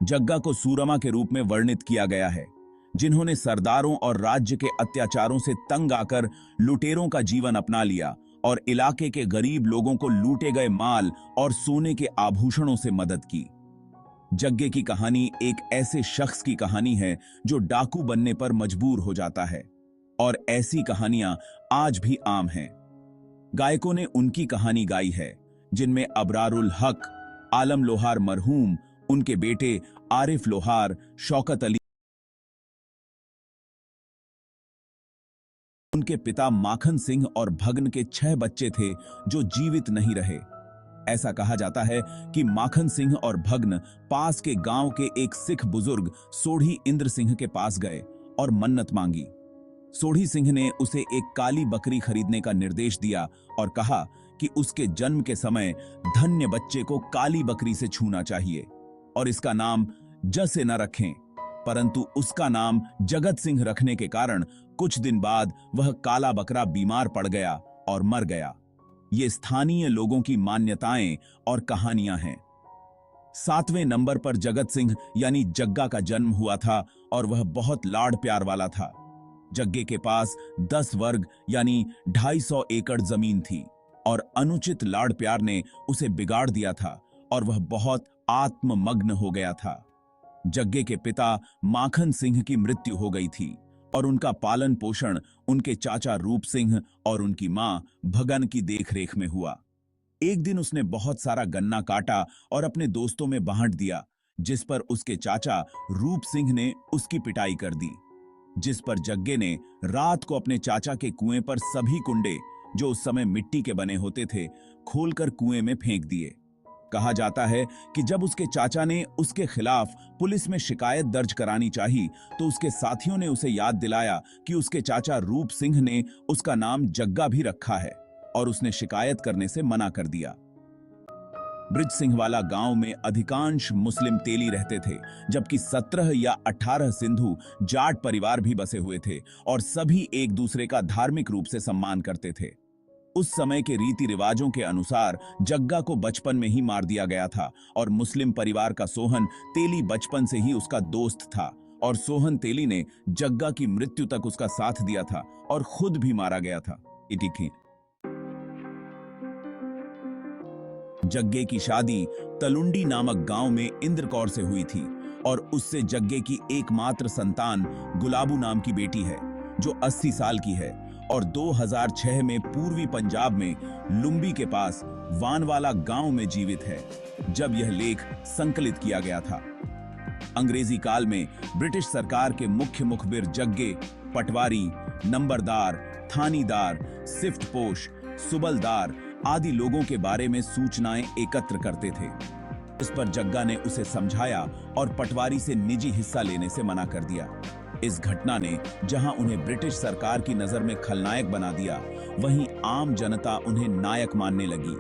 जग्गा को सूरमा के रूप में वर्णित किया गया है, जिन्होंने सरदारों और राज्य के अत्याचारों से तंग आकर लुटेरों का जीवन अपना लिया और इलाके के गरीब लोगों को लूटे गए माल और सोने के आभूषणों से मदद की। जग्गे की कहानी एक ऐसे शख्स की कहानी है जो डाकू बनने पर मजबूर हो जाता है, और ऐसी कहानियां आज भी आम हैं। गायकों ने उनकी कहानी गाई है, जिनमें अबरारुल हक, आलम लोहार मरहूम, उनके बेटे आरिफ लोहार, शौकत अली, उनके पिता माखन सिंह और भगन के 6 बच्चे थे जो जीवित नहीं रहे। ऐसा कहा जाता है कि माखन सिंह और भगन पास के गांव के एक सिख बुजुर्ग सोढ़ी इंद्र सिंह के पास गए और मन्नत मांगी। सोढ़ी सिंह ने उसे एक काली बकरी खरीदने का निर्देश दिया और कहा कि उसके जन्म के समय धन्य बच्चे को काली बकरी से छूना चाहिए और इसका नाम ज से न रखें, परंतु उसका नाम जगत सिंह रखने के कारण कुछ दिन बाद वह काला बकरा बीमार पड़ गया और मर गया। ये स्थानीय लोगों की मान्यताएं और कहानियां हैं। 7वें नंबर पर जगत सिंह यानी जग्गा का जन्म हुआ था और वह बहुत लाड़ प्यार वाला था। जग्गे के पास 10 वर्ग यानी 250 एकड़ जमीन थी और अनुचित लाड़ प्यार ने उसे बिगाड़ दिया था और वह बहुत आत्ममग्न हो गया था। जग्गे के पिता माखन सिंह की मृत्यु हो गई थी और उनका पालन पोषण उनके चाचा रूप सिंह और उनकी मां भगन की देखरेख में हुआ। एक दिन उसने बहुत सारा गन्ना काटा और अपने दोस्तों में बांट दिया, जिस पर उसके चाचा रूप सिंह ने उसकी पिटाई कर दी, जिस पर जग्गे ने रात को अपने चाचा के कुएं पर सभी कुंडे, जो उस समय मिट्टी के बने होते थे, खोलकर कुएं में फेंक दिए। कहा जाता है कि जब उसके चाचा ने उसके खिलाफ पुलिस में शिकायत दर्ज करानी चाही, तो उसके साथियों ने उसे याद दिलाया कि उसके चाचा रूप सिंह ने उसका नाम जग्गा भी रखा है और उसने शिकायत करने से मना कर दिया। ब्रिज सिंह वाला गांव में अधिकांश मुस्लिम तेली रहते थे, जबकि 17 या 18 सिंधु जाट परिवार भी बसे हुए थे और सभी एक दूसरे का धार्मिक रूप से सम्मान करते थे। उस समय के रीति रिवाजों के अनुसार जग्गा को बचपन में ही मार दिया गया था और मुस्लिम परिवार का सोहन तेली बचपन से ही उसका दोस्त था और सोहन तेली ने जग्गा की मृत्यु तक उसका साथ दिया था और खुद भी मारा गया था। जग्गे की शादी तलुंडी नामक गांव में इंद्र कौर से हुई थी और उससे जग्गे की एकमात्र संतान गुलाबू नाम की बेटी है, जो 80 साल की है और 2006 में पूर्वी पंजाब में लुम्बी के पास वानवाला गांव में जीवित है, जब यह लेख संकलित किया गया था। अंग्रेजी काल में ब्रिटिश सरकार के मुख्य मुखबिर जग्गे पटवारी, नंबरदार, थानीदार, सिफ्टपोश, सुबलदार आदि लोगों के बारे में सूचनाएं एकत्र करते थे। इस पर जग्गा ने उसे समझाया और पटवारी से निजी हिस्सा लेने से मना कर दिया। इस घटना ने जहां उन्हें ब्रिटिश सरकार की नजर में खलनायक बना दिया, वहीं आम जनता उन्हें नायक मानने लगी।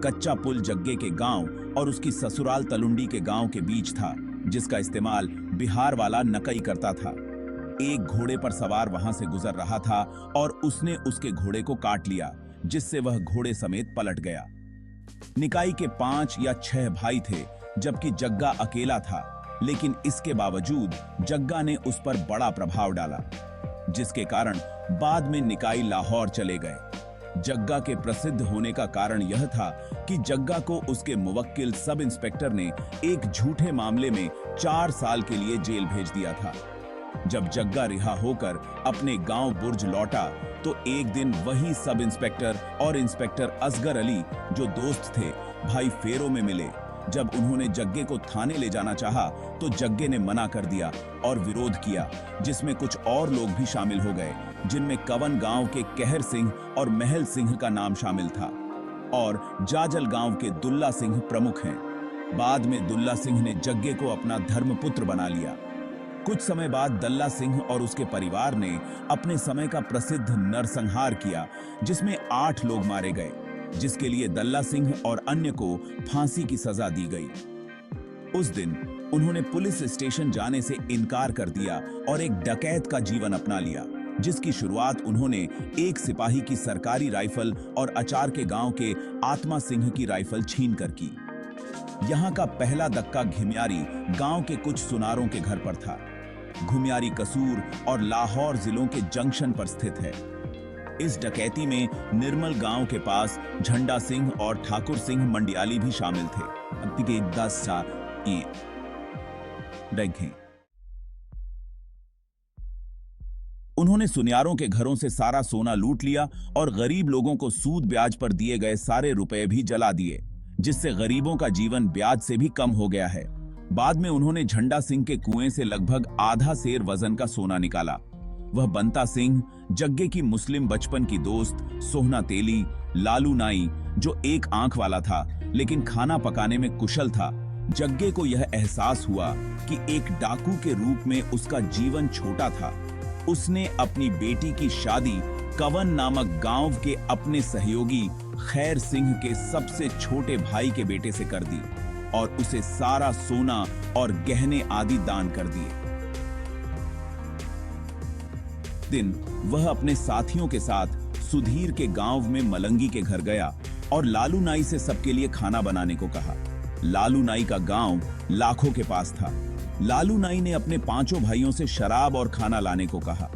कच्चा पुल जग्गे के गांव और उसकी ससुराल तलुंडी के गांव के बीच था, जिसका इस्तेमाल बिहार वाला नकई करता था। एक घोड़े पर सवार वहां से गुजर रहा था और उसने उसके घोड़े को काट लिया, जिससे वह घोड़े समेत पलट गया। निकाई के 5 या 6 भाई थे, जबकि जग्गा अकेला था, लेकिन इसके बावजूद जग्गा ने उस पर बड़ा प्रभाव डाला, जिसके कारण बाद में निकाई लाहौर चले गए। जग्गा के प्रसिद्ध होने का कारण यह था कि जग्गा को उसके मुवक्किल सब इंस्पेक्टर ने एक झूठे मामले में 4 साल के लिए जेल भेज दिया था। जब जग्गा रिहा होकर अपने गांव बुर्ज लौटा, तो एक दिन वही सब इंस्पेक्टर और इंस्पेक्टर असगर अली, जो दोस्त थे, भाई फेरों में मिले। जब उन्होंने जग्गे को थाने ले जाना चाहा, तो जग्गे ने मना कर दिया और विरोध किया, जिसमें कुछ और लोग भी शामिल हो गए, जिनमें कवन गांव के कहर सिंह और महल सिंह का नाम शामिल था और जाजल गांव के दुल्ला सिंह प्रमुख हैं। बाद में दुल्ला सिंह ने जग्गे को अपना धर्मपुत्र बना लिया। कुछ समय बाद दल्ला सिंह और उसके परिवार ने अपने समय का प्रसिद्ध नरसंहार किया, जिसमें 8 लोग मारे गए, जिसके लिए दल्ला सिंह और अन्य को फांसी की सजा दी गई। उस दिन उन्होंने पुलिस स्टेशन जाने से इनकार कर दिया और एक डकैत का जीवन अपना लिया, जिसकी शुरुआत उन्होंने एक सिपाही की सरकारी राइफल और अचार के गांव के आत्मा सिंह की राइफल छीन कर की। यहाँ का पहला दक्का घिमियारी गांव के कुछ सुनारों के घर पर था। घुमियारी कसूर और लाहौर जिलों के जंक्शन पर स्थित है। इस डकैती में निर्मल गांव के पास झंडा सिंह और ठाकुर सिंह मंडियाली भी शामिल थे। अब के 10 साल देखें। उन्होंने सुनियारों के घरों से सारा सोना लूट लिया और गरीब लोगों को सूद ब्याज पर दिए गए सारे रुपए भी जला दिए, जिससे गरीबों का जीवन ब्याज से भी कम हो गया है। बाद में उन्होंने झंडा सिंह के कुएं से लगभग आधा सेर वजन का सोना निकाला। वह बंता सिंह, जग्गे की मुस्लिम बचपन की दोस्त सोहना तेली, लालू नाई जो एक आंख वाला था लेकिन खाना पकाने में कुशल था। जग्गे को यह एहसास हुआ कि एक डाकू के रूप में उसका जीवन छोटा था। उसने अपनी बेटी की शादी कवन नामक गांव के अपने सहयोगी खैर सिंह के सबसे छोटे भाई के बेटे से कर दी और उसे सारा सोना और गहने आदि दान कर दिए। दिन वह अपने साथियों के साथ सुधीर के गांव में मलंगी के घर गया और लालू नाई से सबके लिए खाना बनाने को कहा। लालू नाई का गांव लाखों के पास था। लालू नाई ने अपने 5 भाइयों से शराब और खाना लाने को कहा।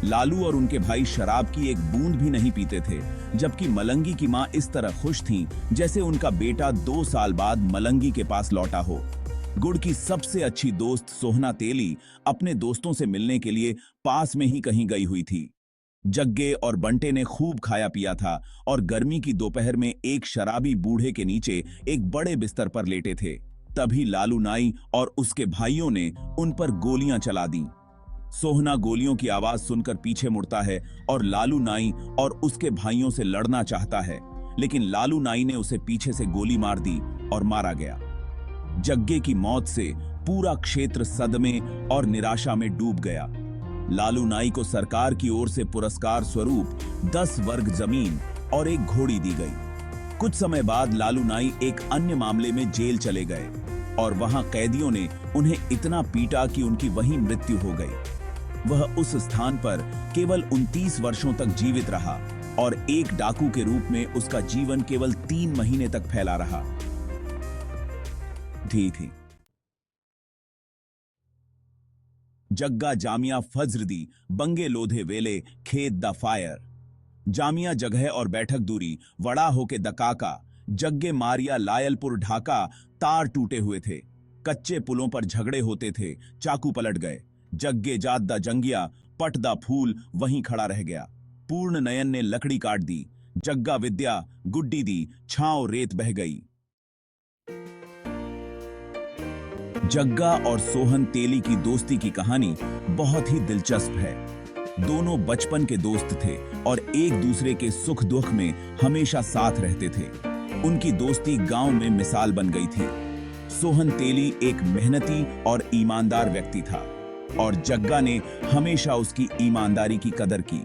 लालू और उनके भाई शराब की एक बूंद भी नहीं पीते थे, जबकि मलंगी की मां इस तरह खुश थीं जैसे उनका बेटा 2 साल बाद मलंगी के पास लौटा हो। गुड़ की सबसे अच्छी दोस्त सोहना तेली अपने दोस्तों से मिलने के लिए पास में ही कहीं गई हुई थी। जग्गे और बंटे ने खूब खाया पिया था और गर्मी की दोपहर में एक शराबी बूढ़े के नीचे एक बड़े बिस्तर पर लेटे थे। तभी लालू नाई और उसके भाइयों ने उन पर गोलियां चला दी। सोहना गोलियों की आवाज सुनकर पीछे मुड़ता है और लालू नाई और उसके भाइयों से लड़ना चाहता है, लेकिन लालू नाई ने उसे पीछे से गोली मार दी और मारा गया। जग्गे की मौत से पूरा क्षेत्र सदमे और निराशा में डूब गया। लालू नाई को सरकार की ओर से पुरस्कार स्वरूप 10 वर्ग जमीन और एक घोड़ी दी गई। कुछ समय बाद लालू नाई एक अन्य मामले में जेल चले गए और वहां कैदियों ने उन्हें इतना पीटा कि उनकी वहीं मृत्यु हो गई। वह उस स्थान पर केवल 29 वर्षों तक जीवित रहा और एक डाकू के रूप में उसका जीवन केवल 3 महीने तक फैला रहा। ठीक है। जग्गा जामिया फज्र दी बंगे लोधे वेले खेत द फायर। जामिया जगह और बैठक दूरी वड़ा होके दकाका। जग्गे मारिया लायलपुर ढाका तार टूटे हुए थे। कच्चे पुलों पर झगड़े होते थे, चाकू पलट गए। जग्गे जात दा जंगिया पट दा फूल वहीं खड़ा रह गया। पूर्ण नयन ने लकड़ी काट दी। जग्गा विद्या गुड्डी दी छांव रेत बह गई। जग्गा और सोहन तेली की दोस्ती की कहानी बहुत ही दिलचस्प है। दोनों बचपन के दोस्त थे और एक दूसरे के सुख दुख में हमेशा साथ रहते थे। उनकी दोस्ती गांव में मिसाल बन गई थी। सोहन तेली एक मेहनती और ईमानदार व्यक्ति था और जग्गा ने हमेशा उसकी ईमानदारी की कदर की।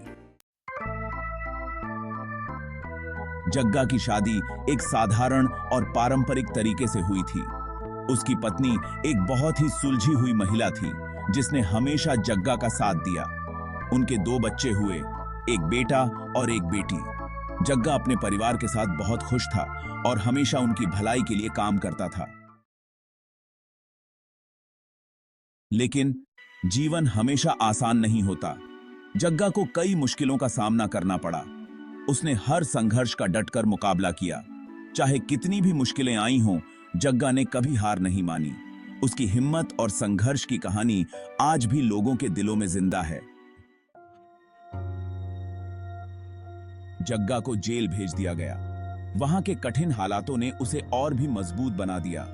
जग्गा की शादी एक साधारण और पारंपरिक तरीके से हुई थी। उसकी पत्नी एक बहुत ही सुलझी हुई महिला थी जिसने हमेशा जग्गा का साथ दिया। उनके 2 बच्चे हुए, एक बेटा और एक बेटी। जग्गा अपने परिवार के साथ बहुत खुश था और हमेशा उनकी भलाई के लिए काम करता था। लेकिन जीवन हमेशा आसान नहीं होता। जग्गा को कई मुश्किलों का सामना करना पड़ा। उसने हर संघर्ष का डटकर मुकाबला किया। चाहे कितनी भी मुश्किलें आई हों, जग्गा ने कभी हार नहीं मानी। उसकी हिम्मत और संघर्ष की कहानी आज भी लोगों के दिलों में जिंदा है। जग्गा को जेल भेज दिया गया। वहां के कठिन हालातों ने उसे और भी मजबूत बना दिया।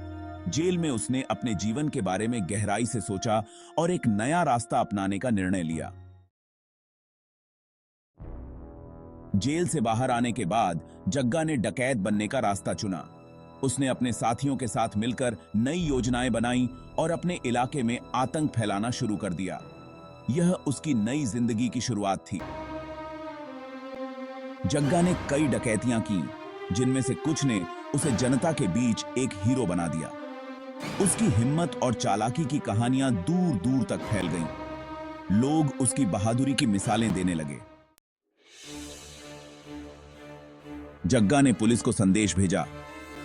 जेल में उसने अपने जीवन के बारे में गहराई से सोचा और एक नया रास्ता अपनाने का निर्णय लिया। जेल से बाहर आने के बाद जग्गा ने डकैत बनने का रास्ता चुना। उसने अपने साथियों के साथ मिलकर नई योजनाएं बनाई और अपने इलाके में आतंक फैलाना शुरू कर दिया। यह उसकी नई जिंदगी की शुरुआत थी। जग्गा ने कई डकैतियां की, जिनमें से कुछ ने उसे जनता के बीच एक हीरो बना दिया। उसकी हिम्मत और चालाकी की कहानियां दूर दूर तक फैल गईं। लोग उसकी बहादुरी की मिसालें देने लगे। जग्गा ने पुलिस को संदेश भेजा,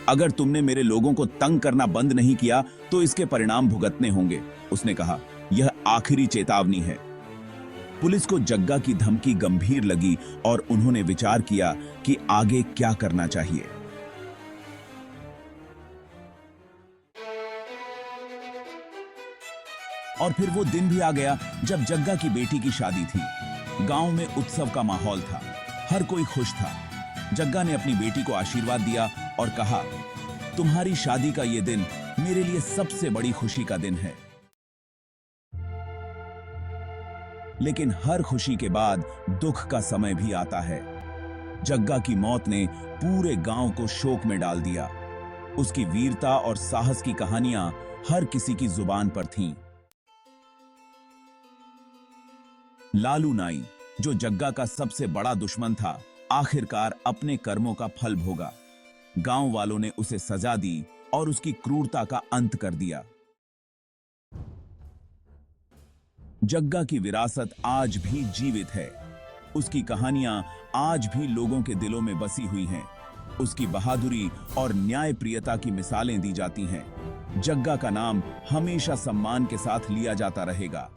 अगर तुमने मेरे लोगों को तंग करना बंद नहीं किया तो इसके परिणाम भुगतने होंगे, उसने कहा। यह आखिरी चेतावनी है। पुलिस को जग्गा की धमकी गंभीर लगी और उन्होंने विचार किया कि आगे क्या करना चाहिए। और फिर वो दिन भी आ गया जब जग्गा की बेटी की शादी थी। गांव में उत्सव का माहौल था, हर कोई खुश था। जग्गा ने अपनी बेटी को आशीर्वाद दिया और कहा, तुम्हारी शादी का ये दिन मेरे लिए सबसे बड़ी खुशी का दिन है। लेकिन हर खुशी के बाद दुख का समय भी आता है। जग्गा की मौत ने पूरे गांव को शोक में डाल दिया। उसकी वीरता और साहस की कहानियां हर किसी की जुबान पर थीं। लालू नाई, जो जग्गा का सबसे बड़ा दुश्मन था, आखिरकार अपने कर्मों का फल भोगा। गांव वालों ने उसे सजा दी और उसकी क्रूरता का अंत कर दिया। जग्गा की विरासत आज भी जीवित है। उसकी कहानियां आज भी लोगों के दिलों में बसी हुई हैं। उसकी बहादुरी और न्यायप्रियता की मिसालें दी जाती हैं। जग्गा का नाम हमेशा सम्मान के साथ लिया जाता रहेगा।